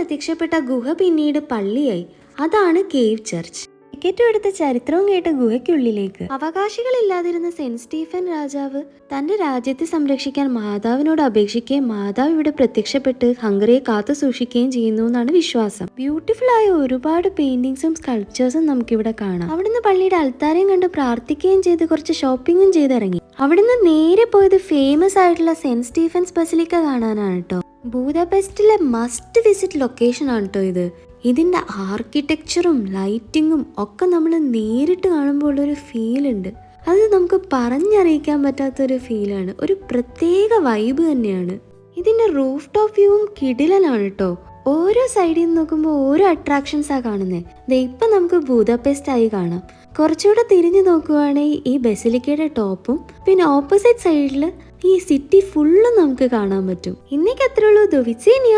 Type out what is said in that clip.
പ്രത്യക്ഷപ്പെട്ട ഗുഹ പിന്നീട് പള്ളിയായി. അതാണ് കേവ് ചർച്ച്. ടിക്കറ്റും എടുത്ത ചരിത്രവും കേട്ട ഗുഹയ്ക്കുള്ളിലേക്ക്. അവകാശികളില്ലാതിരുന്ന സെന്റ് സ്റ്റീഫൻ രാജാവ് തന്റെ രാജ്യത്തെ സംരക്ഷിക്കാൻ മാതാവിനോട് അപേക്ഷിക്കുകയും മാതാവ് ഇവിടെ പ്രത്യക്ഷപ്പെട്ട് ഹംഗറിയെ കാത്തു സൂക്ഷിക്കുകയും ചെയ്യുന്നു എന്നാണ് വിശ്വാസം. ബ്യൂട്ടിഫുൾ ആയ ഒരുപാട് പെയിന്റിങ്സും സ്കൾപ്ചേഴ്സും നമുക്കിവിടെ കാണാം. അവിടുന്ന് പള്ളിയുടെ അൽത്താരയും കണ്ട് പ്രാർത്ഥിക്കുകയും ചെയ്ത് കുറച്ച് ഷോപ്പിങ്ങും ചെയ്തിറങ്ങി. അവിടുന്ന് നേരെ പോയത് ഫേമസ് ആയിട്ടുള്ള സെന്റ് സ്റ്റീഫൻസ് ബസിലിക്ക കാണാനാണ് കേട്ടോ. ബൂദാപെസ്റ്റിലെ മസ്റ്റ് വിസിറ്റ് ലൊക്കേഷൻ ആണ് കേട്ടോ ഇത്. ഇതിൻ്റെ ആർക്കിടെക്ചറും ലൈറ്റിങ്ങും ഒക്കെ നമ്മൾ നേരിട്ട് കാണുമ്പോൾ ഉള്ളൊരു ഫീൽ ഉണ്ട്. അത് നമുക്ക് പറഞ്ഞറിയിക്കാൻ പറ്റാത്തൊരു ഫീലാണ്. ഒരു പ്രത്യേക വൈബ് തന്നെയാണ്. ഇതിൻ്റെ റൂഫ് ടോപ്പ് വ്യൂവും കിടിലനാണ് കേട്ടോ. ഓരോ സൈഡിൽ നിന്ന് നോക്കുമ്പോൾ ഓരോ അട്രാക്ഷൻസാണ് കാണുന്നത്. ഇപ്പം നമുക്ക് ബൂദാപെസ്റ്റ് ആയി കാണാം. കുറച്ചുകൂടെ തിരിഞ്ഞു നോക്കുവാണെങ്കിൽ ഈ ബസിലിക്കയുടെ ടോപ്പും പിന്നെ ഓപ്പോസിറ്റ് സൈഡിൽ ഈ സിറ്റി ഫുള്ളും നമുക്ക് കാണാൻ പറ്റും. ഇന്നേക്ക് അത്രേ ഉള്ളൂ. ദുവിസേനിയ.